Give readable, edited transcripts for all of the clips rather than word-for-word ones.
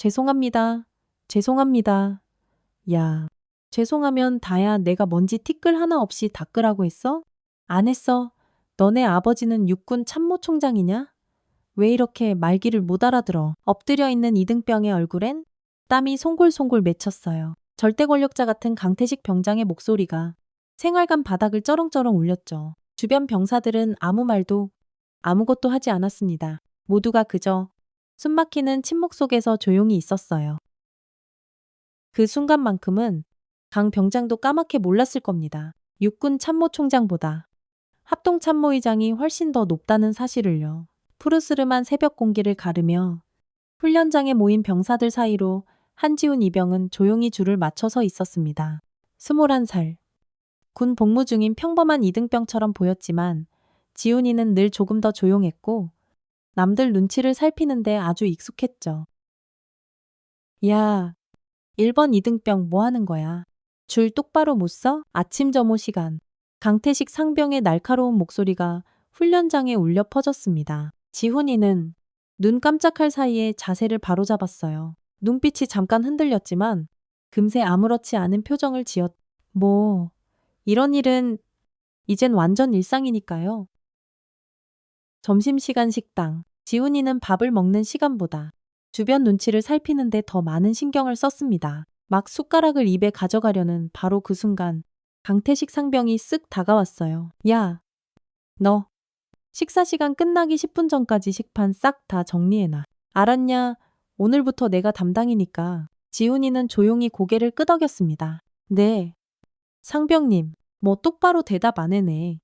죄송합니다. 죄송합니다. 야, 죄송하면 다야 내가 먼지 티끌 하나 없이 닦으라고 했어? 안 했어. 너네 아버지는 육군 참모총장이냐? 왜 이렇게 말귀를 못 알아들어? 엎드려 있는 이등병의 얼굴엔 땀이 송골송골 맺혔어요. 절대 권력자 같은 강태식 병장의 목소리가 생활관 바닥을 쩌렁쩌렁 울렸죠. 주변 병사들은 아무 말도 아무것도 하지 않았습니다. 모두가 그저 숨막히는 침묵 속에서 조용히 있었어요. 그 순간만큼은 강 병장도 까맣게 몰랐을 겁니다. 육군 참모총장보다 합동참모의장이 훨씬 더 높다는 사실을요. 푸르스름한 새벽 공기를 가르며 훈련장에 모인 병사들 사이로 한지훈 이병은 조용히 줄을 맞춰서 있었습니다. 21살. 군 복무 중인 평범한 이등병처럼 보였지만 지훈이는 늘 조금 더 조용했고 남들 눈치를 살피는데 아주 익숙했죠. 야, 1번 이등병 뭐 하는 거야? 줄 똑바로 못 서? 아침 점호 시간. 강태식 상병의 날카로운 목소리가 훈련장에 울려 퍼졌습니다. 지훈이는 눈 깜짝할 사이에 자세를 바로잡았어요. 눈빛이 잠깐 흔들렸지만 금세 아무렇지 않은 표정을 지었. 뭐, 이런 일은 이젠 완전 일상이니까요. 점심시간 식당. 지훈이는 밥을 먹는 시간보다 주변 눈치를 살피는데 더 많은 신경을 썼습니다. 막 숟가락을 입에 가져가려는 바로 그 순간 강태식 상병이 쓱 다가왔어요. 야, 너 식사 시간 끝나기 10분 전까지 식판 싹 다 정리해놔. 알았냐? 오늘부터 내가 담당이니까. 지훈이는 조용히 고개를 끄덕였습니다. 네. 상병님, 뭐 똑바로 대답 안 해네.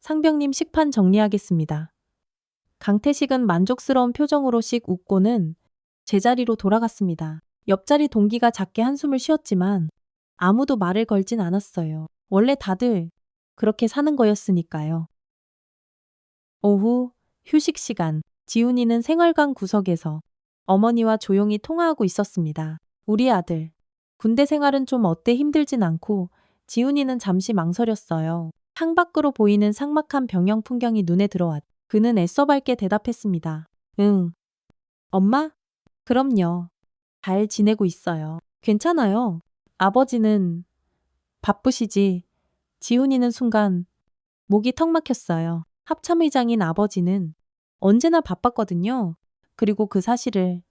상병님 식판 정리하겠습니다. 강태식은 만족스러운 표정으로 씩 웃고는 제자리로 돌아갔습니다. 옆자리 동기가 작게 한숨을 쉬었지만 아무도 말을 걸진 않았어요. 원래 다들 그렇게 사는 거였으니까요. 오후 휴식 시간. 지훈이는 생활관 구석에서 어머니와 조용히 통화하고 있었습니다. 우리 아들. 군대 생활은 좀 어때? 힘들진 않고 지훈이는 잠시 망설였어요. 창밖으로 보이는 삭막한 병영 풍경이 눈에 들어왔. 그는 애써 밝게 대답했습니다. 응. 엄마? 그럼요. 잘 지내고 있어요. 괜찮아요. 아버지는 바쁘시지. 지훈이는 순간 목이 턱 막혔어요. 합참의장인 아버지는 언제나 바빴거든요. 그리고 그 사실을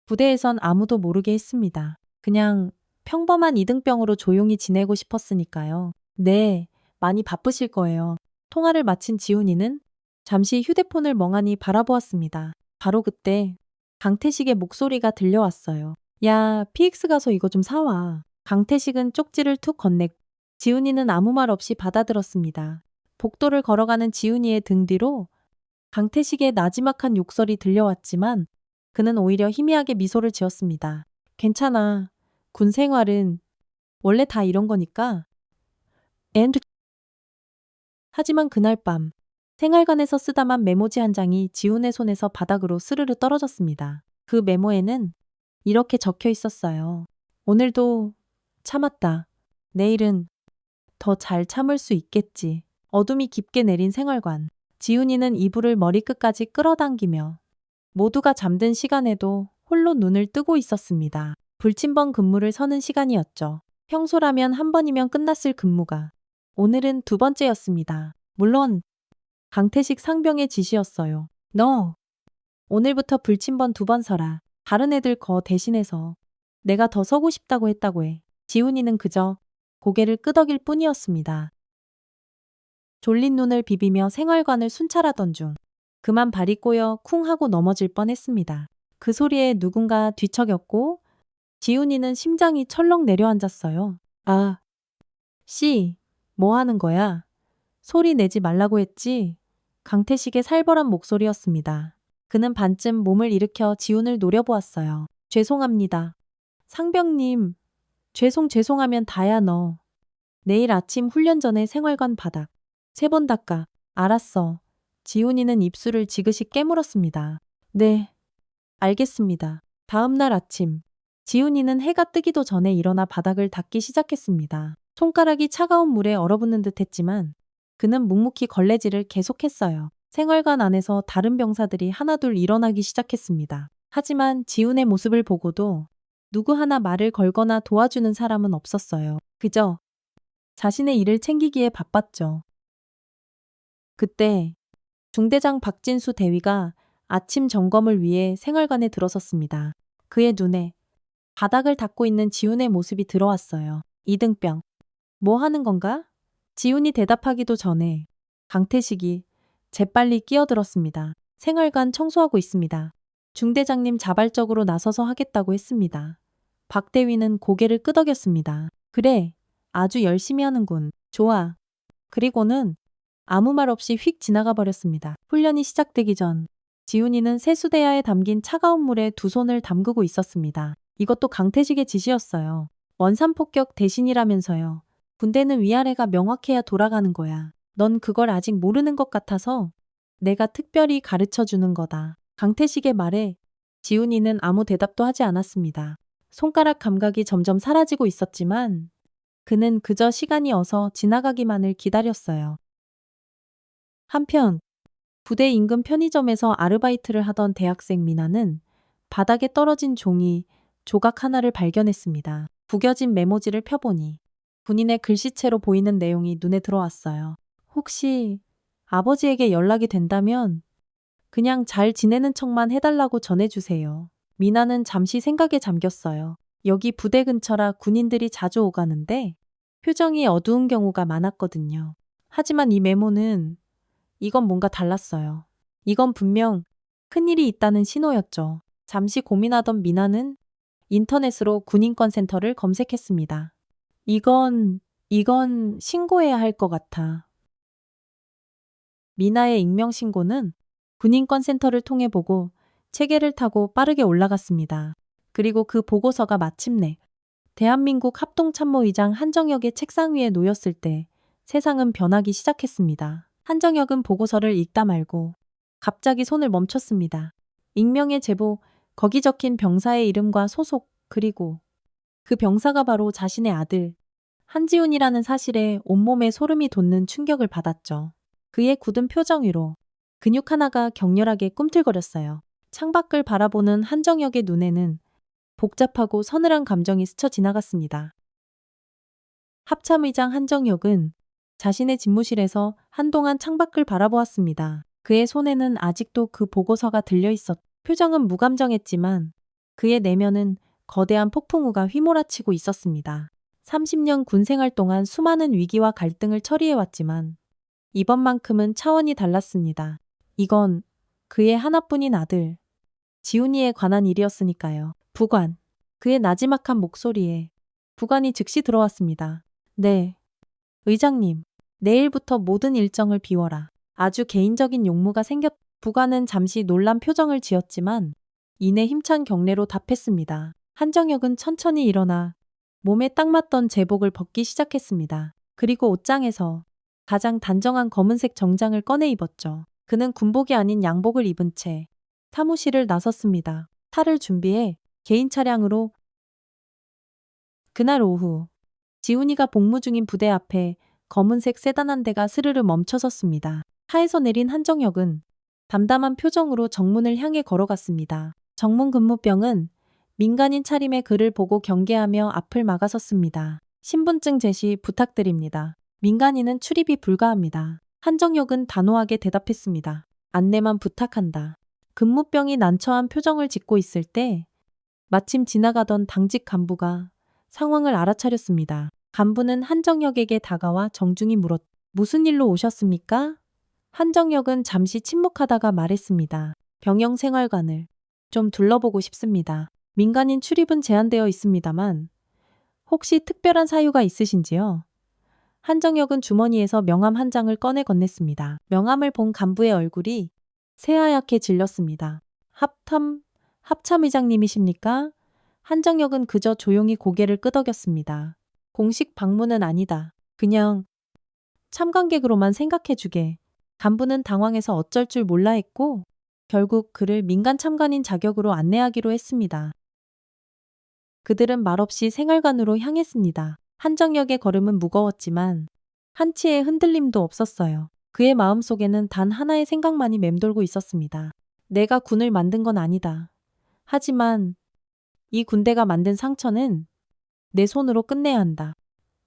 부대에선 아무도 모르게 했습니다. 그냥 평범한 이등병으로 조용히 지내고 싶었으니까요. 네, 많이 바쁘실 거예요. 통화를 마친 지훈이는 잠시 휴대폰을 멍하니 바라보았습니다. 바로 그때 강태식의 목소리가 들려왔어요. 야, PX 가서 이거 좀 사와. 강태식은 쪽지를 툭 건넸고 지훈이는 아무 말 없이 받아들었습니다. 복도를 걸어가는 지훈이의 등 뒤로 강태식의 나지막한 욕설이 들려왔지만 그는 오히려 희미하게 미소를 지었습니다. 괜찮아. 군 생활은 원래 다 이런 거니까. 앤드. 하지만 그날 밤 생활관에서 쓰다만 메모지 한 장이 지훈의 손에서 바닥으로 스르르 떨어졌습니다. 그 메모에는 이렇게 적혀 있었어요. 오늘도 참았다. 내일은 더 잘 참을 수 있겠지. 어둠이 깊게 내린 생활관. 지훈이는 이불을 머리끝까지 끌어당기며 모두가 잠든 시간에도 홀로 눈을 뜨고 있었습니다. 불침번 근무를 서는 시간이었죠. 평소라면 한 번이면 끝났을 근무가 오늘은 두 번째였습니다. 물론 강태식 상병의 지시였어요. 너 오늘부터 불침번 2번 서라. 다른 애들 거 대신해서 내가 더 서고 싶다고 했다고 해. 지훈이는 그저 고개를 끄덕일 뿐이었습니다. 졸린 눈을 비비며 생활관을 순찰하던 중 그만 발이 꼬여 쿵 하고 넘어질 뻔했습니다. 그 소리에 누군가 뒤척였고 지훈이는 심장이 철렁 내려앉았어요. 아, 씨, 뭐 하는 거야? 소리 내지 말라고 했지? 강태식의 살벌한 목소리였습니다. 그는 반쯤 몸을 일으켜 지훈을 노려보았어요. 죄송합니다. 상병님, 죄송하면 다야 너. 내일 아침 훈련 전에 생활관 바닥 3번 닦아. 알았어. 지훈이는 입술을 지그시 깨물었습니다. 네, 알겠습니다. 다음 날 아침 지훈이는 해가 뜨기도 전에 일어나 바닥을 닦기 시작했습니다. 손가락이 차가운 물에 얼어붙는 듯 했지만 그는 묵묵히 걸레질을 계속했어요. 생활관 안에서 다른 병사들이 하나둘 일어나기 시작했습니다. 하지만 지훈의 모습을 보고도 누구 하나 말을 걸거나 도와주는 사람은 없었어요. 그저 자신의 일을 챙기기에 바빴죠. 그때 중대장 박진수 대위가 아침 점검을 위해 생활관에 들어섰습니다. 그의 눈에 바닥을 닦고 있는 지훈의 모습이 들어왔어요. 이등병. 뭐 하는 건가? 지훈이 대답하기도 전에 강태식이 재빨리 끼어들었습니다. 생활관 청소하고 있습니다. 중대장님 자발적으로 나서서 하겠다고 했습니다. 박 대위는 고개를 끄덕였습니다. 그래, 아주 열심히 하는군. 좋아. 그리고는 아무 말 없이 휙 지나가 버렸습니다. 훈련이 시작되기 전 지훈이는 세수대야에 담긴 차가운 물에 두 손을 담그고 있었습니다. 이것도 강태식의 지시였어요. 원산폭격 대신이라면서요. 군대는 위아래가 명확해야 돌아가는 거야. 넌 그걸 아직 모르는 것 같아서 내가 특별히 가르쳐 주는 거다. 강태식의 말에 지훈이는 아무 대답도 하지 않았습니다. 손가락 감각이 점점 사라지고 있었지만 그는 그저 시간이 어서 지나가기만을 기다렸어요. 한편 부대 인근 편의점에서 아르바이트를 하던 대학생 미나는 바닥에 떨어진 종이 조각 하나를 발견했습니다. 구겨진 메모지를 펴보니 군인의 글씨체로 보이는 내용이 눈에 들어왔어요. 혹시 아버지에게 연락이 된다면 그냥 잘 지내는 척만 해달라고 전해주세요. 미나는 잠시 생각에 잠겼어요. 여기 부대 근처라 군인들이 자주 오가는데 표정이 어두운 경우가 많았거든요. 하지만 이 메모는 이건 뭔가 달랐어요. 이건 분명 큰일이 있다는 신호였죠. 잠시 고민하던 미나는 인터넷으로 군인권센터를 검색했습니다. 이건 신고해야 할 것 같아. 미나의 익명신고는 군인권센터를 통해 보고 체계를 타고 빠르게 올라갔습니다. 그리고 그 보고서가 마침내 대한민국 합동참모의장 한정혁의 책상 위에 놓였을 때 세상은 변하기 시작했습니다. 한정혁은 보고서를 읽다 말고 갑자기 손을 멈췄습니다. 익명의 제보, 거기 적힌 병사의 이름과 소속, 그리고 그 병사가 바로 자신의 아들 한지훈이라는 사실에 온몸에 소름이 돋는 충격을 받았죠. 그의 굳은 표정 위로 근육 하나가 격렬하게 꿈틀거렸어요. 창밖을 바라보는 한정혁의 눈에는 복잡하고 서늘한 감정이 스쳐 지나갔습니다. 합참의장 한정혁은 자신의 집무실에서 한동안 창밖을 바라보았습니다. 그의 손에는 아직도 그 보고서가 들려 있었. 표정은 무감정했지만 그의 내면은 거대한 폭풍우가 휘몰아치고 있었습니다. 30년 군 생활 동안 수많은 위기와 갈등을 처리해왔지만 이번만큼은 차원이 달랐습니다. 이건 그의 하나뿐인 아들 지훈이에 관한 일이었으니까요. 부관. 그의 나지막한 목소리에 부관이 즉시 들어왔습니다. 네. 의장님. 내일부터 모든 일정을 비워라. 아주 개인적인 용무가 생겼. 부관은 잠시 놀란 표정을 지었지만 이내 힘찬 경례로 답했습니다. 한정혁은 천천히 일어나 몸에 딱 맞던 제복을 벗기 시작했습니다. 그리고 옷장에서 가장 단정한 검은색 정장을 꺼내 입었죠. 그는 군복이 아닌 양복을 입은 채 사무실을 나섰습니다. 차를 준비해 개인 차량으로. 그날 오후 지훈이가 복무 중인 부대 앞에 검은색 세단 한 대가 스르르 멈춰섰습니다. 차에서 내린 한정혁은 담담한 표정으로 정문을 향해 걸어갔습니다. 정문 근무병은 민간인 차림의 그를 보고 경계하며 앞을 막아섰습니다. 신분증 제시 부탁드립니다. 민간인은 출입이 불가합니다. 한정혁은 단호하게 대답했습니다. 안내만 부탁한다. 근무병이 난처한 표정을 짓고 있을 때 마침 지나가던 당직 간부가 상황을 알아차렸습니다. 간부는 한정혁에게 다가와 정중히 물었. 무슨 일로 오셨습니까? 한정혁은 잠시 침묵하다가 말했습니다. 병영 생활관을 좀 둘러보고 싶습니다. 민간인 출입은 제한되어 있습니다만 혹시 특별한 사유가 있으신지요? 한정혁은 주머니에서 명함 한 장을 꺼내 건넸습니다. 명함을 본 간부의 얼굴이 새하얗게 질렸습니다. 합참의장님이십니까? 한정혁은 그저 조용히 고개를 끄덕였습니다. 공식 방문은 아니다. 그냥 참관객으로만 생각해주게. 간부는 당황해서 어쩔 줄 몰라 했고 결국 그를 민간 참관인 자격으로 안내하기로 했습니다. 그들은 말없이 생활관으로 향했습니다. 한정혁의 걸음은 무거웠지만 한치의 흔들림도 없었어요. 그의 마음속에는 단 하나의 생각만이 맴돌고 있었습니다. 내가 군을 만든 건 아니다. 하지만 이 군대가 만든 상처는 내 손으로 끝내야 한다.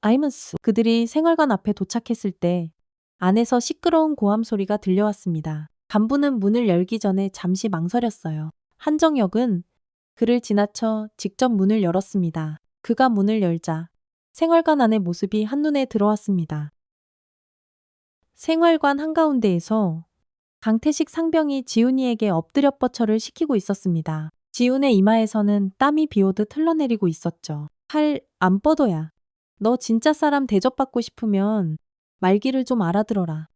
아이문스. 그들이 생활관 앞에 도착했을 때 안에서 시끄러운 고함 소리가 들려왔습니다. 간부는 문을 열기 전에 잠시 망설였어요. 한정역은 그를 지나쳐 직접 문을 열었습니다. 그가 문을 열자 생활관 안의 모습이 한눈에 들어왔습니다. 생활관 한가운데에서 강태식 상병이 지훈이에게 엎드려 뻗쳐를 시키고 있었습니다. 지훈의 이마에서는 땀이 비오듯 흘러내리고 있었죠. 팔 안 뻗어야. 너 진짜 사람 대접받고 싶으면 말귀를 좀 알아들어라.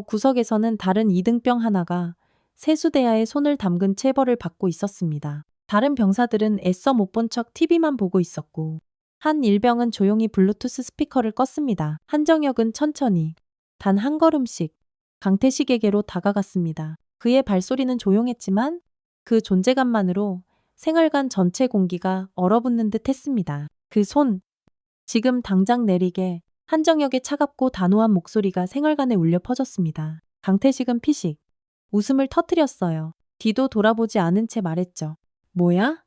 구석에서는 다른 이등병 하나가 세수대야에 손을 담근 체벌을 받고 있었습니다. 다른 병사들은 애써 못 본 척 TV만 보고 있었고 한 일병은 조용히 블루투스 스피커를 껐습니다. 한정혁은 천천히 단 한 걸음씩 강태식에게로 다가갔습니다. 그의 발소리는 조용했지만 그 존재감만으로 생활관 전체 공기가 얼어붙는 듯 했습니다. 그 손, 지금 당장 내리게. 한정혁의 차갑고 단호한 목소리가 생활관에 울려 퍼졌습니다. 강태식은 피식 웃음을 터뜨렸어요. 뒤도 돌아보지 않은 채 말했죠. 뭐야?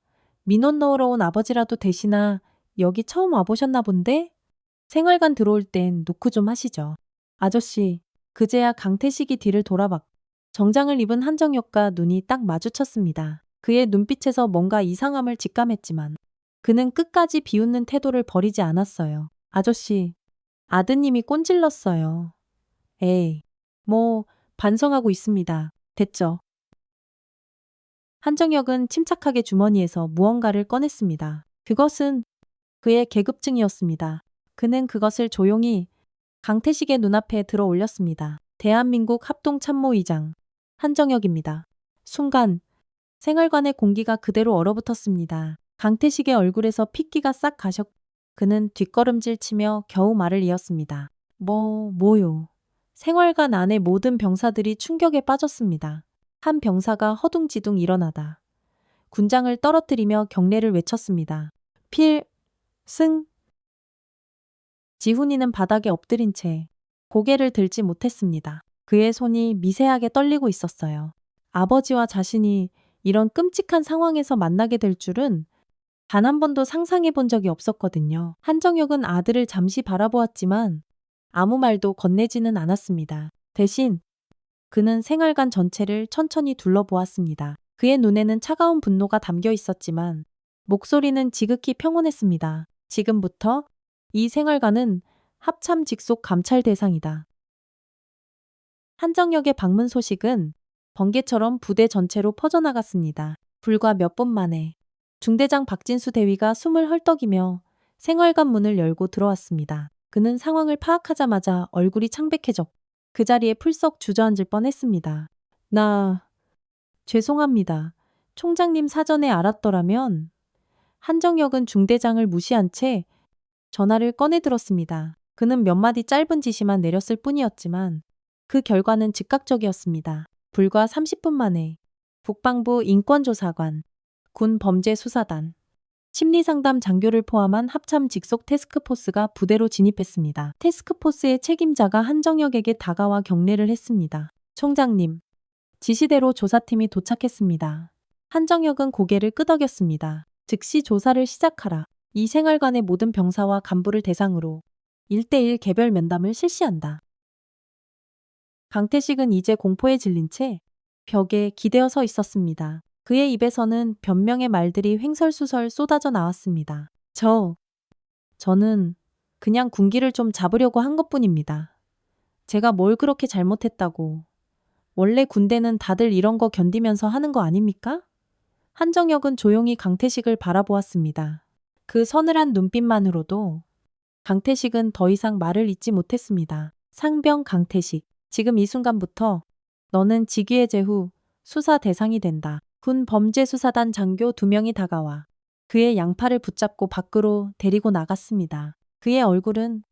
민원 넣으러 온 아버지라도 되시나 여기 처음 와보셨나 본데? 생활관 들어올 땐 노크 좀 하시죠. 아저씨, 그제야 강태식이 뒤를 돌아봤고 정장을 입은 한정혁과 눈이 딱 마주쳤습니다. 그의 눈빛에서 뭔가 이상함을 직감했지만 그는 끝까지 비웃는 태도를 버리지 않았어요. 아저씨, 아드님이 꼰질렀어요. 에이, 뭐 반성하고 있습니다. 됐죠. 한정혁은 침착하게 주머니에서 무언가를 꺼냈습니다. 그것은 그의 계급증이었습니다. 그는 그것을 조용히 강태식의 눈앞에 들어 올렸습니다. 대한민국 합동참모의장 한정혁입니다. 순간 생활관의 공기가 그대로 얼어붙었습니다. 강태식의 얼굴에서 핏기가 싹 가셨고 그는 뒷걸음질 치며 겨우 말을 이었습니다. 뭐요. 생활관 안의 모든 병사들이 충격에 빠졌습니다. 한 병사가 허둥지둥 일어나다 군장을 떨어뜨리며 경례를 외쳤습니다. 필승. 지훈이는 바닥에 엎드린 채 고개를 들지 못했습니다. 그의 손이 미세하게 떨리고 있었어요. 아버지와 자신이 이런 끔찍한 상황에서 만나게 될 줄은 단 한 번도 상상해 본 적이 없었거든요. 한정혁은 아들을 잠시 바라보았지만 아무 말도 건네지는 않았습니다. 대신 그는 생활관 전체를 천천히 둘러보았습니다. 그의 눈에는 차가운 분노가 담겨 있었지만 목소리는 지극히 평온했습니다. 지금부터 이 생활관은 합참 직속 감찰 대상이다. 한정역의 방문 소식은 번개처럼 부대 전체로 퍼져나갔습니다. 불과 몇 분 만에 중대장 박진수 대위가 숨을 헐떡이며 생활관 문을 열고 들어왔습니다. 그는 상황을 파악하자마자 얼굴이 창백해졌고 그 자리에 풀썩 주저앉을 뻔했습니다. 죄송합니다. 총장님 사전에 알았더라면. 한정혁은 중대장을 무시한 채 전화를 꺼내 들었습니다. 그는 몇 마디 짧은 지시만 내렸을 뿐이었지만 그 결과는 즉각적이었습니다. 불과 30분 만에 국방부 인권조사관, 군범죄수사단, 심리상담 장교를 포함한 합참 직속 태스크포스가 부대로 진입했습니다. 태스크포스의 책임자가 한정혁에게 다가와 경례를 했습니다. 총장님, 지시대로 조사팀이 도착했습니다. 한정혁은 고개를 끄덕였습니다. 즉시 조사를 시작하라. 이 생활관의 모든 병사와 간부를 대상으로 1대1 개별 면담을 실시한다. 강태식은 이제 공포에 질린 채 벽에 기대어 서 있었습니다. 그의 입에서는 변명의 말들이 횡설수설 쏟아져 나왔습니다. 저는 그냥 군기를 좀 잡으려고 한 것뿐입니다. 제가 뭘 그렇게 잘못했다고. 원래 군대는 다들 이런 거 견디면서 하는 거 아닙니까? 한정혁은 조용히 강태식을 바라보았습니다. 그 서늘한 눈빛만으로도 강태식은 더 이상 말을 잇지 못했습니다. 상병 강태식, 지금 이 순간부터 너는 직위의 제후 수사 대상이 된다. 군 범죄수사단 장교 2명이 다가와 그의 양팔을 붙잡고 밖으로 데리고 나갔습니다. 그의 얼굴은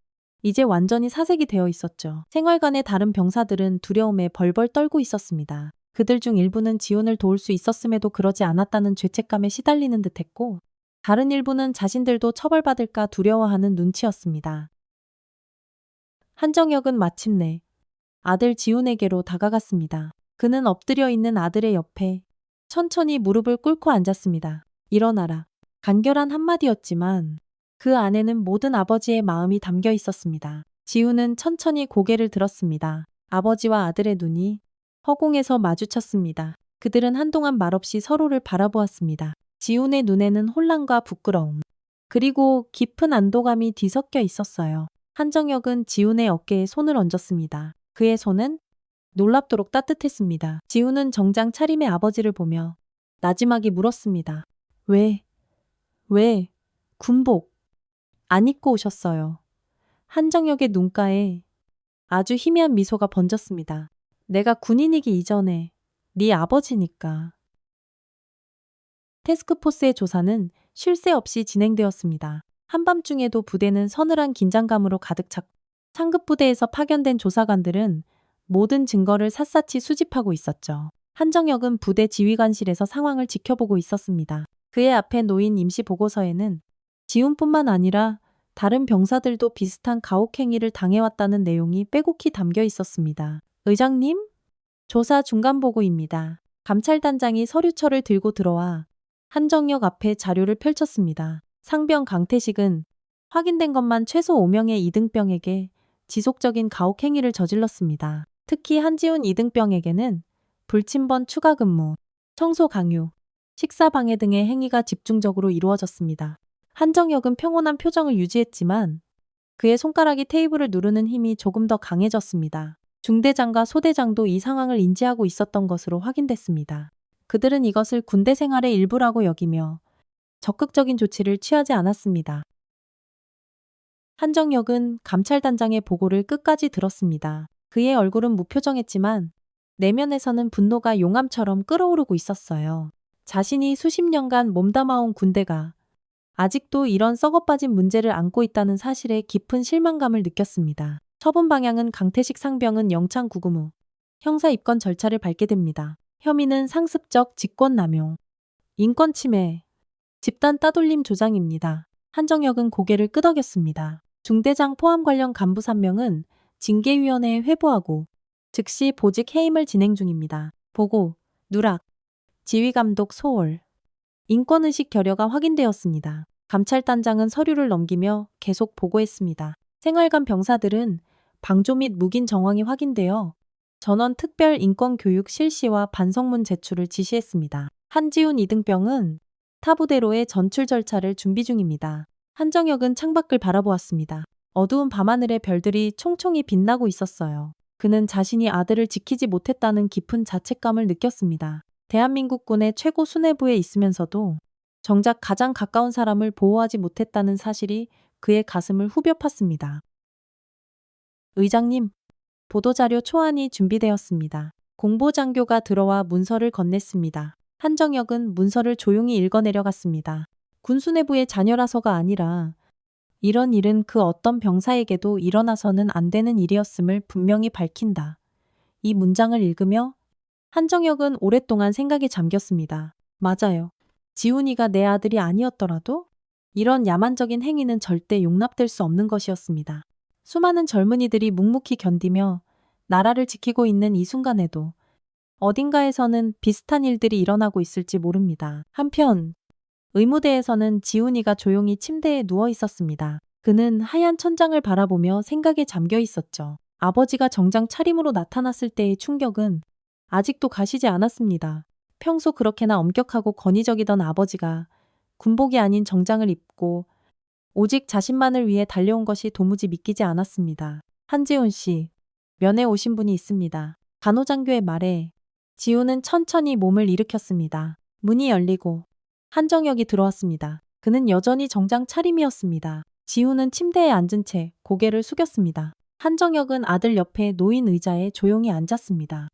이제 완전히 사색이 되어 있었죠. 생활관의 다른 병사들은 두려움에 벌벌 떨고 있었습니다. 그들 중 일부는 지훈을 도울 수 있었음에도 그러지 않았다는 죄책감에 시달리는 듯했고 다른 일부는 자신들도 처벌받을까 두려워하는 눈치였습니다. 한정혁은 마침내 아들 지훈에게로 다가갔습니다. 그는 엎드려 있는 아들의 옆에 천천히 무릎을 꿇고 앉았습니다. 일어나라. 간결한 한마디였지만 그 안에는 모든 아버지의 마음이 담겨 있었습니다. 지우는 천천히 고개를 들었습니다. 아버지와 아들의 눈이 허공에서 마주쳤습니다. 그들은 한동안 말없이 서로를 바라보았습니다. 지훈의 눈에는 혼란과 부끄러움, 그리고 깊은 안도감이 뒤섞여 있었어요. 한정혁은 지훈의 어깨에 손을 얹었습니다. 그의 손은 놀랍도록 따뜻했습니다. 지훈은 정장 차림의 아버지를 보며 나지막이 물었습니다. 왜 군복 안 입고 오셨어요? 한정혁의 눈가에 아주 희미한 미소가 번졌습니다. 내가 군인이기 이전에 네 아버지니까. 태스크포스의 조사는 쉴 새 없이 진행되었습니다. 한밤중에도 부대는 서늘한 긴장감으로 가득 찼고 상급 부대에서 파견된 조사관들은 모든 증거를 샅샅이 수집하고 있었죠. 한정혁은 부대 지휘관실에서 상황을 지켜보고 있었습니다. 그의 앞에 놓인 임시 보고서에는 지훈뿐만 아니라 다른 병사들도 비슷한 가혹행위를 당해왔다는 내용이 빼곡히 담겨 있었습니다. 의장님? 조사 중간 보고입니다. 감찰단장이 서류철을 들고 들어와 한정혁 앞에 자료를 펼쳤습니다. 상병 강태식은 확인된 것만 최소 5명의 이등병에게 지속적인 가혹행위를 저질렀습니다. 특히 한지훈 이등병에게는 불침번 추가 근무, 청소 강요, 식사 방해 등의 행위가 집중적으로 이루어졌습니다. 한정혁은 평온한 표정을 유지했지만 그의 손가락이 테이블을 누르는 힘이 조금 더 강해졌습니다. 중대장과 소대장도 이 상황을 인지하고 있었던 것으로 확인됐습니다. 그들은 이것을 군대 생활의 일부라고 여기며 적극적인 조치를 취하지 않았습니다. 한정혁은 감찰단장의 보고를 끝까지 들었습니다. 그의 얼굴은 무표정했지만 내면에서는 분노가 용암처럼 끓어오르고 있었어요. 자신이 수십 년간 몸담아온 군대가 아직도 이런 썩어빠진 문제를 안고 있다는 사실에 깊은 실망감을 느꼈습니다. 처분 방향은 강태식 상병은 영창 구금 후 형사 입건 절차를 밟게 됩니다. 혐의는 상습적 직권남용, 인권침해, 집단 따돌림 조장입니다. 한정혁은 고개를 끄덕였습니다. 중대장 포함 관련 간부 3명은 징계위원회에 회부하고 즉시 보직 해임을 진행 중입니다. 보고, 누락, 지휘감독 소홀, 인권의식 결여가 확인되었습니다. 감찰단장은 서류를 넘기며 계속 보고했습니다. 생활관 병사들은 방조 및 묵인 정황이 확인되어 전원 특별 인권교육 실시와 반성문 제출을 지시했습니다. 한지훈 이등병은 타부대로의 전출 절차를 준비 중입니다. 한정혁은 창밖을 바라보았습니다. 어두운 밤하늘에 별들이 총총히 빛나고 있었어요. 그는 자신이 아들을 지키지 못했다는 깊은 자책감을 느꼈습니다. 대한민국군의 최고 수뇌부에 있으면서도 정작 가장 가까운 사람을 보호하지 못했다는 사실이 그의 가슴을 후벼 팠습니다. 의장님, 보도자료 초안이 준비되었습니다. 공보장교가 들어와 문서를 건넸습니다. 한정혁은 문서를 조용히 읽어내려갔습니다. 군 수뇌부의 자녀라서가 아니라 이런 일은 그 어떤 병사에게도 일어나서는 안 되는 일이었음을 분명히 밝힌다. 이 문장을 읽으며 한정혁은 오랫동안 생각에 잠겼습니다. 맞아요. 지훈이가 내 아들이 아니었더라도 이런 야만적인 행위는 절대 용납될 수 없는 것이었습니다. 수많은 젊은이들이 묵묵히 견디며 나라를 지키고 있는 이 순간에도 어딘가에서는 비슷한 일들이 일어나고 있을지 모릅니다. 한편 의무대에서는 지훈이가 조용히 침대에 누워 있었습니다. 그는 하얀 천장을 바라보며 생각에 잠겨 있었죠. 아버지가 정장 차림으로 나타났을 때의 충격은 아직도 가시지 않았습니다. 평소 그렇게나 엄격하고 권위적이던 아버지가 군복이 아닌 정장을 입고 오직 자신만을 위해 달려온 것이 도무지 믿기지 않았습니다. 한지훈 씨, 면회 오신 분이 있습니다. 간호장교의 말에 지훈은 천천히 몸을 일으켰습니다. 문이 열리고 한정혁이 들어왔습니다. 그는 여전히 정장 차림이었습니다. 지훈은 침대에 앉은 채 고개를 숙였습니다. 한정혁은 아들 옆에 놓인 의자에 조용히 앉았습니다.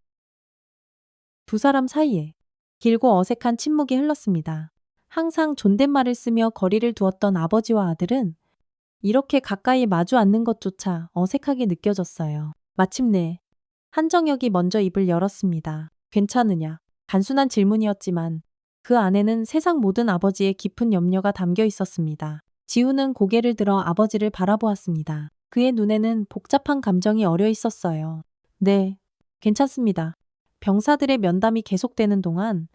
두 사람 사이에 길고 어색한 침묵이 흘렀습니다. 항상 존댓말을 쓰며 거리를 두었던 아버지와 아들은 이렇게 가까이 마주 앉는 것조차 어색하게 느껴졌어요. 마침내 한정혁이 먼저 입을 열었습니다. 괜찮으냐? 단순한 질문이었지만 그 안에는 세상 모든 아버지의 깊은 염려가 담겨 있었습니다. 지훈은 고개를 들어 아버지를 바라보았습니다. 그의 눈에는 복잡한 감정이 어려 있었어요. 네, 괜찮습니다. 병사들의 면담이 계속되는 동안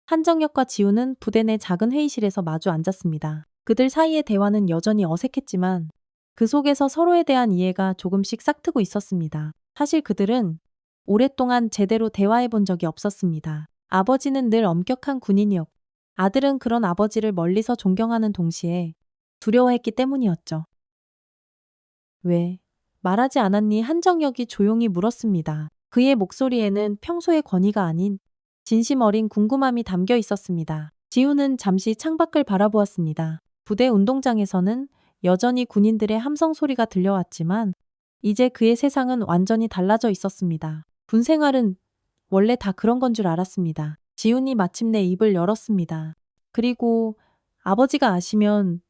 한정혁과 지우는 부대 내 작은 회의실에서 마주 앉았습니다. 그들 사이의 대화는 여전히 어색했지만 그 속에서 서로에 대한 이해가 조금씩 싹트고 있었습니다. 사실 그들은 오랫동안 제대로 대화해 본 적이 없었습니다. 아버지는 늘 엄격한 군인이었고 아들은 그런 아버지를 멀리서 존경하는 동시에 두려워했기 때문이었죠. 왜? 말하지 않았니? 한정혁이 조용히 물었습니다. 그의 목소리에는 평소의 권위가 아닌 진심 어린 궁금함이 담겨 있었습니다. 지우는 잠시 창밖을 바라보았습니다. 부대 운동장에서는 여전히 군인들의 함성 소리가 들려왔지만 이제 그의 세상은 완전히 달라져 있었습니다. 군 생활은 원래 다 그런 건 줄 알았습니다. 지훈이 마침내 입을 열었습니다. 그리고 아버지가 아시면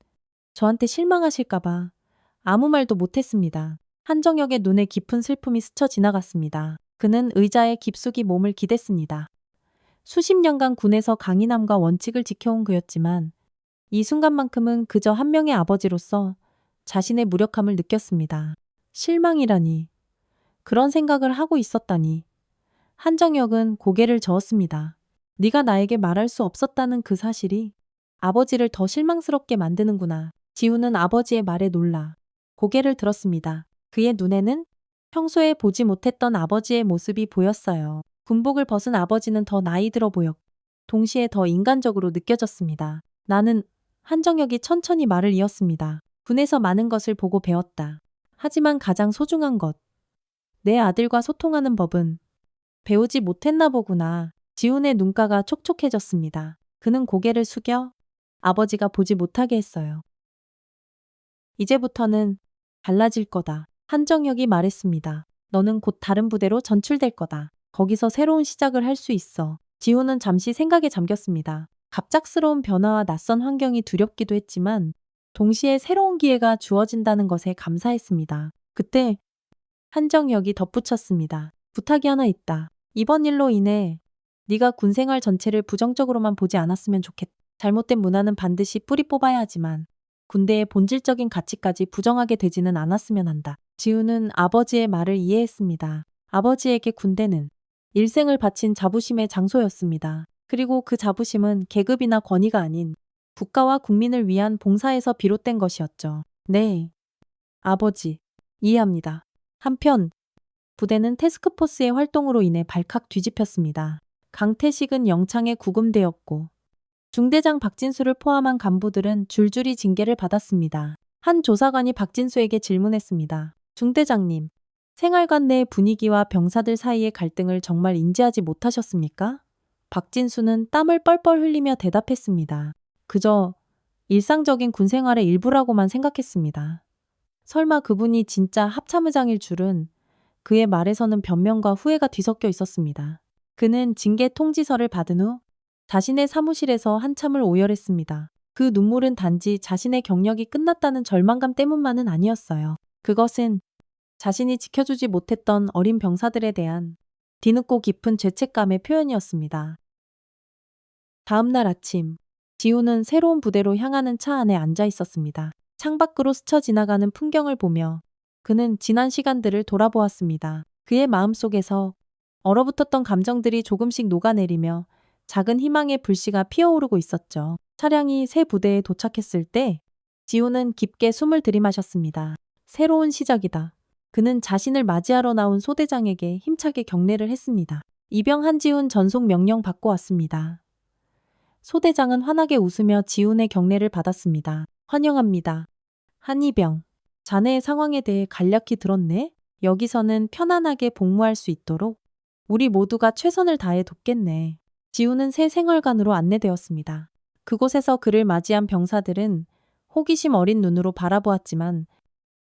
저한테 실망하실까봐 아무 말도 못했습니다. 한정혁의 눈에 깊은 슬픔이 스쳐 지나갔습니다. 그는 의자에 깊숙이 몸을 기댔습니다. 수십 년간 군에서 강인함과 원칙을 지켜온 그였지만 이 순간만큼은 그저 한 명의 아버지로서 자신의 무력함을 느꼈습니다. 실망이라니. 그런 생각을 하고 있었다니. 한정혁은 고개를 저었습니다. 네가 나에게 말할 수 없었다는 그 사실이 아버지를 더 실망스럽게 만드는구나. 지우는 아버지의 말에 놀라 고개를 들었습니다. 그의 눈에는 평소에 보지 못했던 아버지의 모습이 보였어요. 군복을 벗은 아버지는 더 나이 들어 보였고 동시에 더 인간적으로 느껴졌습니다. 나는 한정혁이 천천히 말을 이었습니다. 군에서 많은 것을 보고 배웠다. 하지만 가장 소중한 것, 내 아들과 소통하는 법은 배우지 못했나 보구나. 지훈의 눈가가 촉촉해졌습니다. 그는 고개를 숙여 아버지가 보지 못하게 했어요. 이제부터는 달라질 거다. 한정혁이 말했습니다. 너는 곧 다른 부대로 전출될 거다. 거기서 새로운 시작을 할 수 있어. 지훈은 잠시 생각에 잠겼습니다. 갑작스러운 변화와 낯선 환경이 두렵기도 했지만 동시에 새로운 기회가 주어진다는 것에 감사했습니다. 그때 한정혁이 덧붙였습니다. 부탁이 하나 있다. 이번 일로 인해 네가 군생활 전체를 부정적으로만 보지 않았으면 좋겠다. 잘못된 문화는 반드시 뿌리 뽑아야 하지만 군대의 본질적인 가치까지 부정하게 되지는 않았으면 한다. 지우는 아버지의 말을 이해했습니다. 아버지에게 군대는 일생을 바친 자부심의 장소였습니다. 그리고 그 자부심은 계급이나 권위가 아닌 국가와 국민을 위한 봉사에서 비롯된 것이었죠. 네, 아버지, 이해합니다. 한편 부대는 태스크포스의 활동으로 인해 발칵 뒤집혔습니다. 강태식은 영창에 구금되었고 중대장 박진수를 포함한 간부들은 줄줄이 징계를 받았습니다. 한 조사관이 박진수에게 질문했습니다. 중대장님, 생활관 내 분위기와 병사들 사이의 갈등을 정말 인지하지 못하셨습니까? 박진수는 땀을 뻘뻘 흘리며 대답했습니다. 그저 일상적인 군 생활의 일부라고만 생각했습니다. 설마 그분이 진짜 합참의장일 줄은 그의 말에서는 변명과 후회가 뒤섞여 있었습니다. 그는 징계 통지서를 받은 후 자신의 사무실에서 한참을 오열했습니다. 그 눈물은 단지 자신의 경력이 끝났다는 절망감 때문만은 아니었어요. 그것은 자신이 지켜주지 못했던 어린 병사들에 대한 뒤늦고 깊은 죄책감의 표현이었습니다. 다음 날 아침, 지우는 새로운 부대로 향하는 차 안에 앉아 있었습니다. 창밖으로 스쳐 지나가는 풍경을 보며 그는 지난 시간들을 돌아보았습니다. 그의 마음속에서 얼어붙었던 감정들이 조금씩 녹아내리며 작은 희망의 불씨가 피어오르고 있었죠. 차량이 새 부대에 도착했을 때 지우는 깊게 숨을 들이마셨습니다. 새로운 시작이다. 그는 자신을 맞이하러 나온 소대장에게 힘차게 경례를 했습니다. 이병 한지훈 전속 명령 받고 왔습니다. 소대장은 환하게 웃으며 지훈의 경례를 받았습니다. 환영합니다. 한이병, 자네의 상황에 대해 간략히 들었네? 여기서는 편안하게 복무할 수 있도록 우리 모두가 최선을 다해 돕겠네. 지우는 새 생활관으로 안내되었습니다. 그곳에서 그를 맞이한 병사들은 호기심 어린 눈으로 바라보았지만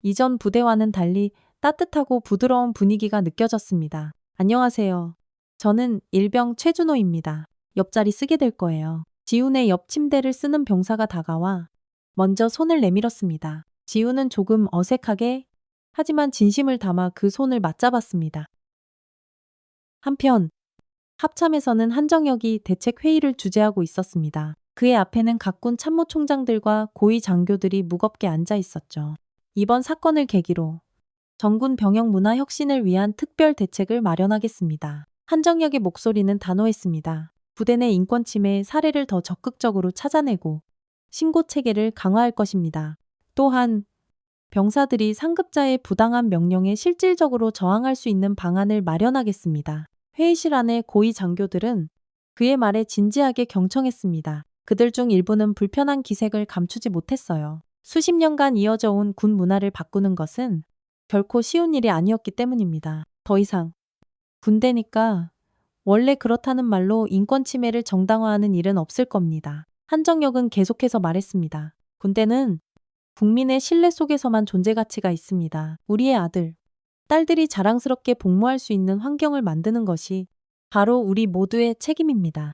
이전 부대와는 달리 따뜻하고 부드러운 분위기가 느껴졌습니다. 안녕하세요. 저는 일병 최준호입니다. 옆자리 쓰게 될 거예요. 지훈의 옆 침대를 쓰는 병사가 다가와 먼저 손을 내밀었습니다. 지훈은 조금 어색하게 하지만 진심을 담아 그 손을 맞잡았습니다. 한편 합참에서는 한정혁이 대책회의를 주재하고 있었습니다. 그의 앞에는 각군 참모총장들과 고위 장교들이 무겁게 앉아 있었죠. 이번 사건을 계기로 전군 병역 문화 혁신을 위한 특별 대책을 마련하겠습니다. 한정혁의 목소리는 단호했습니다. 부대 내 인권 침해 사례를 더 적극적으로 찾아내고 신고 체계를 강화할 것입니다. 또한 병사들이 상급자의 부당한 명령에 실질적으로 저항할 수 있는 방안을 마련하겠습니다. 회의실 안에 고위 장교들은 그의 말에 진지하게 경청했습니다. 그들 중 일부는 불편한 기색을 감추지 못했어요. 수십 년간 이어져 온 군 문화를 바꾸는 것은 결코 쉬운 일이 아니었기 때문입니다. 더 이상 군대니까 원래 그렇다는 말로 인권 침해를 정당화하는 일은 없을 겁니다. 한정역은 계속해서 말했습니다. 군대는 국민의 신뢰 속에서만 존재 가치가 있습니다. 우리의 아들, 딸들이 자랑스럽게 복무할 수 있는 환경을 만드는 것이 바로 우리 모두의 책임입니다.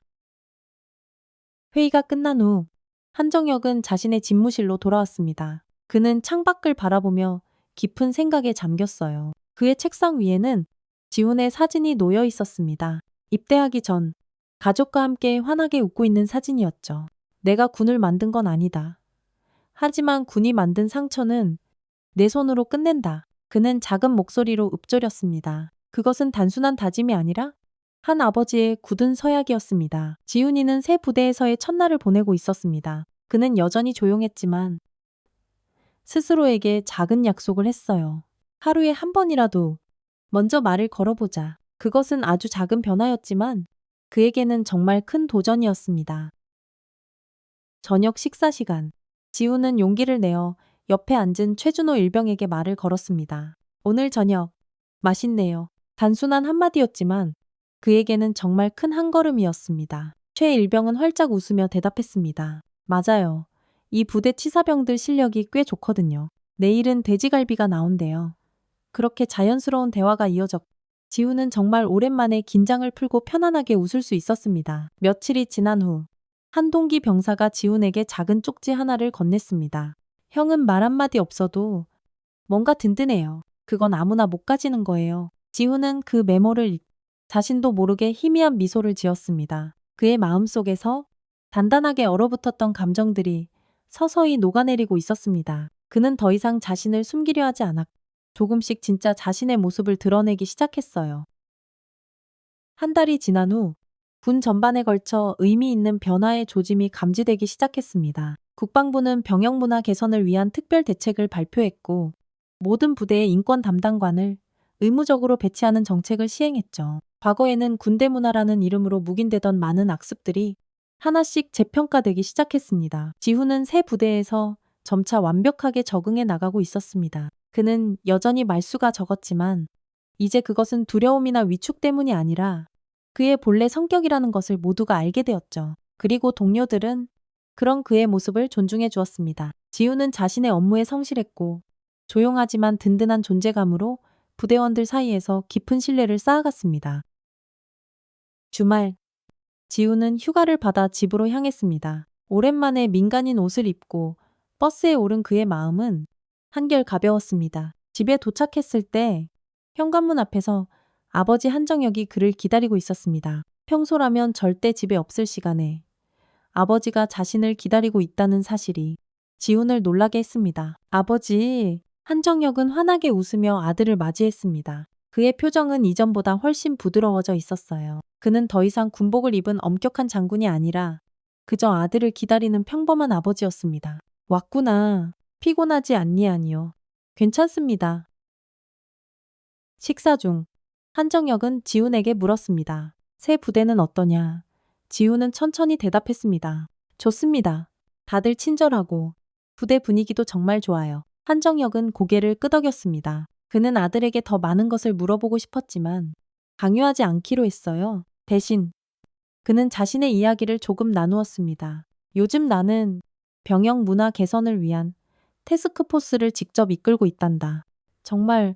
회의가 끝난 후 한정혁은 자신의 집무실로 돌아왔습니다. 그는 창밖을 바라보며 깊은 생각에 잠겼어요. 그의 책상 위에는 지훈의 사진이 놓여 있었습니다. 입대하기 전 가족과 함께 환하게 웃고 있는 사진이었죠. 내가 군을 만든 건 아니다. 하지만 군이 만든 상처는 내 손으로 끝낸다. 그는 작은 목소리로 읊조렸습니다. 그것은 단순한 다짐이 아니라 한 아버지의 굳은 서약이었습니다. 지훈이는 새 부대에서의 첫날을 보내고 있었습니다. 그는 여전히 조용했지만 스스로에게 작은 약속을 했어요. 하루에 한 번이라도 먼저 말을 걸어보자. 그것은 아주 작은 변화였지만 그에게는 정말 큰 도전이었습니다. 저녁 식사 시간. 지훈은 용기를 내어 옆에 앉은 최준호 일병에게 말을 걸었습니다. 오늘 저녁 맛있네요. 단순한 한마디였지만 그에게는 정말 큰 한걸음이었습니다. 최 일병은 활짝 웃으며 대답했습니다. 맞아요. 이 부대 치사병들 실력이 꽤 좋거든요. 내일은 돼지갈비가 나온대요. 그렇게 자연스러운 대화가 이어졌고 지훈은 정말 오랜만에 긴장을 풀고 편안하게 웃을 수 있었습니다. 며칠이 지난 후 한 동기 병사가 지훈에게 작은 쪽지 하나를 건넸습니다. 형은 말 한마디 없어도 뭔가 든든해요. 그건 아무나 못 가지는 거예요. 지훈은 그 메모를 자신도 모르게 희미한 미소를 지었습니다. 그의 마음속에서 단단하게 얼어붙었던 감정들이 서서히 녹아내리고 있었습니다. 그는 더 이상 자신을 숨기려 하지 않았고 조금씩 진짜 자신의 모습을 드러내기 시작했어요. 한 달이 지난 후 군 전반에 걸쳐 의미 있는 변화의 조짐이 감지되기 시작했습니다. 국방부는 병역 문화 개선을 위한 특별 대책을 발표했고 모든 부대의 인권 담당관을 의무적으로 배치하는 정책을 시행했죠. 과거에는 군대 문화라는 이름으로 묵인되던 많은 악습들이 하나씩 재평가되기 시작했습니다. 지훈은 새 부대에서 점차 완벽하게 적응해 나가고 있었습니다. 그는 여전히 말수가 적었지만 이제 그것은 두려움이나 위축 때문이 아니라 그의 본래 성격이라는 것을 모두가 알게 되었죠. 그리고 동료들은 그런 그의 모습을 존중해 주었습니다. 지훈은 자신의 업무에 성실했고 조용하지만 든든한 존재감으로 부대원들 사이에서 깊은 신뢰를 쌓아갔습니다. 주말, 지훈은 휴가를 받아 집으로 향했습니다. 오랜만에 민간인 옷을 입고 버스에 오른 그의 마음은 한결 가벼웠습니다. 집에 도착했을 때 현관문 앞에서 아버지 한정혁이 그를 기다리고 있었습니다. 평소라면 절대 집에 없을 시간에 아버지가 자신을 기다리고 있다는 사실이 지훈을 놀라게 했습니다. 아버지, 한정혁은 환하게 웃으며 아들을 맞이했습니다. 그의 표정은 이전보다 훨씬 부드러워져 있었어요. 그는 더 이상 군복을 입은 엄격한 장군이 아니라 그저 아들을 기다리는 평범한 아버지였습니다. 왔구나. 피곤하지 않니? 아니요. 괜찮습니다. 식사 중 한정혁은 지훈에게 물었습니다. 새 부대는 어떠냐? 지훈은 천천히 대답했습니다. 좋습니다. 다들 친절하고 부대 분위기도 정말 좋아요. 한정혁은 고개를 끄덕였습니다. 그는 아들에게 더 많은 것을 물어보고 싶었지만 강요하지 않기로 했어요. 대신 그는 자신의 이야기를 조금 나누었습니다. 요즘 나는 병역 문화 개선을 위한 태스크포스를 직접 이끌고 있단다. 정말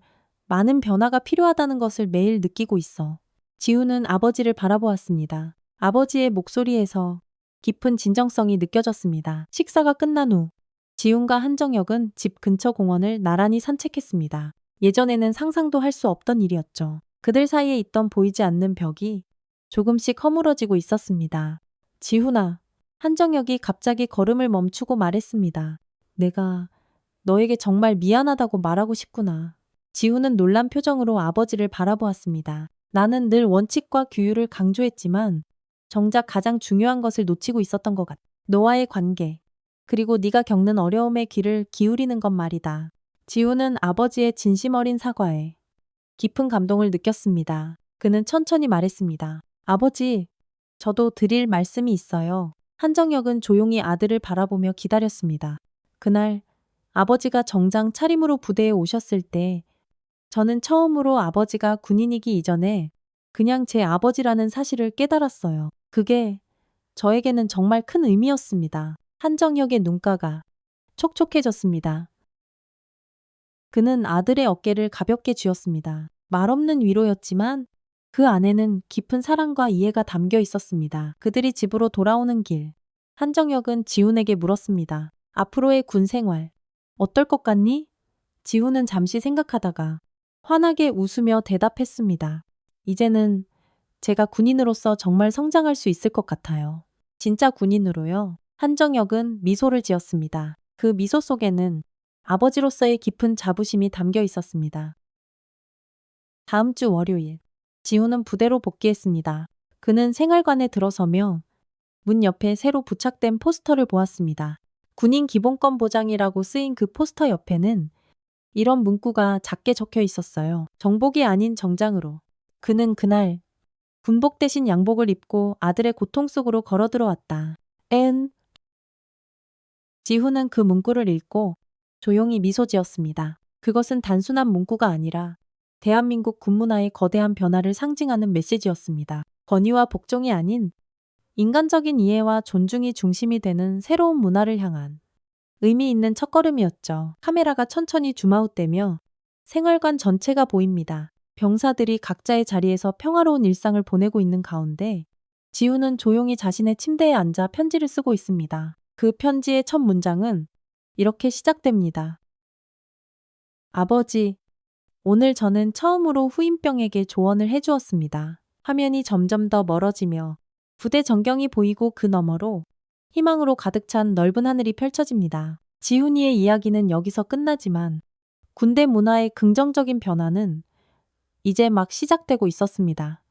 많은 변화가 필요하다는 것을 매일 느끼고 있어. 지훈은 아버지를 바라보았습니다. 아버지의 목소리에서 깊은 진정성이 느껴졌습니다. 식사가 끝난 후 지훈과 한정혁은 집 근처 공원을 나란히 산책했습니다. 예전에는 상상도 할 수 없던 일이었죠. 그들 사이에 있던 보이지 않는 벽이 조금씩 허물어지고 있었습니다. 지훈아, 한정혁이 갑자기 걸음을 멈추고 말했습니다. 내가 너에게 정말 미안하다고 말하고 싶구나. 지훈은 놀란 표정으로 아버지를 바라보았습니다. 나는 늘 원칙과 규율을 강조했지만 정작 가장 중요한 것을 놓치고 있었던 것 같아. 너와의 관계. 그리고 네가 겪는 어려움에 귀를 기울이는 것 말이다. 지우는 아버지의 진심 어린 사과에 깊은 감동을 느꼈습니다. 그는 천천히 말했습니다. 아버지, 저도 드릴 말씀이 있어요. 한정혁은 조용히 아들을 바라보며 기다렸습니다. 그날 아버지가 정장 차림으로 부대에 오셨을 때 저는 처음으로 아버지가 군인이기 이전에 그냥 제 아버지라는 사실을 깨달았어요. 그게 저에게는 정말 큰 의미였습니다. 한정혁의 눈가가 촉촉해졌습니다. 그는 아들의 어깨를 가볍게 쥐었습니다. 말없는 위로였지만 그 안에는 깊은 사랑과 이해가 담겨 있었습니다. 그들이 집으로 돌아오는 길, 한정혁은 지훈에게 물었습니다. 앞으로의 군 생활, 어떨 것 같니? 지훈은 잠시 생각하다가 환하게 웃으며 대답했습니다. 이제는 제가 군인으로서 정말 성장할 수 있을 것 같아요. 진짜 군인으로요? 한정혁은 미소를 지었습니다. 그 미소 속에는 아버지로서의 깊은 자부심이 담겨 있었습니다. 다음 주 월요일, 지훈은 부대로 복귀했습니다. 그는 생활관에 들어서며 문 옆에 새로 부착된 포스터를 보았습니다. 군인 기본권 보장이라고 쓰인 그 포스터 옆에는 이런 문구가 작게 적혀 있었어요. 정복이 아닌 정장으로. 그는 그날 군복 대신 양복을 입고 아들의 고통 속으로 걸어 들어왔다. 지훈은 그 문구를 읽고 조용히 미소 지었습니다. 그것은 단순한 문구가 아니라 대한민국 군문화의 거대한 변화를 상징하는 메시지였습니다. 권위와 복종이 아닌 인간적인 이해와 존중이 중심이 되는 새로운 문화를 향한 의미 있는 첫걸음이었죠. 카메라가 천천히 줌아웃되며 생활관 전체가 보입니다. 병사들이 각자의 자리에서 평화로운 일상을 보내고 있는 가운데 지훈은 조용히 자신의 침대에 앉아 편지를 쓰고 있습니다. 그 편지의 첫 문장은 이렇게 시작됩니다. 아버지, 오늘 저는 처음으로 후임병에게 조언을 해주었습니다. 화면이 점점 더 멀어지며 부대 전경이 보이고 그 너머로 희망으로 가득 찬 넓은 하늘이 펼쳐집니다. 지훈이의 이야기는 여기서 끝나지만 군대 문화의 긍정적인 변화는 이제 막 시작되고 있었습니다.